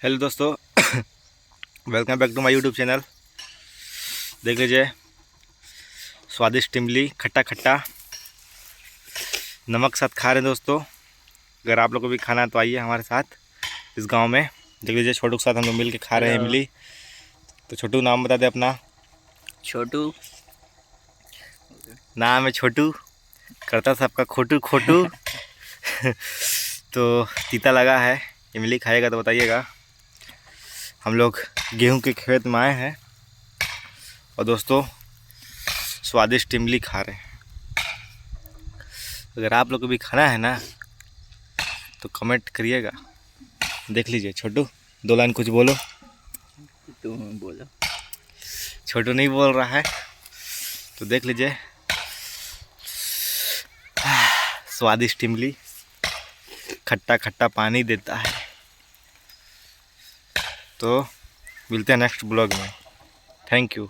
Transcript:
Hello दोस्तों, welcome back to my YouTube channel. देख लीजिए स्वादिष्ट इमली खट्टा खट्टा नमक साथ खा रहे हैं दोस्तों। अगर आप लोग को भी खाना है तो आइए हमारे साथ इस गांव में। देख लीजिए छोटू के साथ हम लोग मिल के खा रहे हैं इमली। तो छोटू नाम बता दे अपना। छोटू नाम है छोटू, करता सबका खोटू खोटू। तो तीता लगा है, इमली खाएगा तो बताइएगा। हम लोग गेहूं के खेत में आए हैं और दोस्तों स्वादिष्ट इमली खा रहे हैं। अगर आप लोग को भी खाना है ना तो कमेंट करिएगा। देख लीजिए छोटू, 2 लाइन कुछ बोलो। तुम बोलो। छोटू नहीं बोल रहा है तो देख लीजिए स्वादिष्ट इमली खट्टा खट्टा पानी देता है। तो मिलते हैं नेक्स्ट ब्लॉग में। Thank you.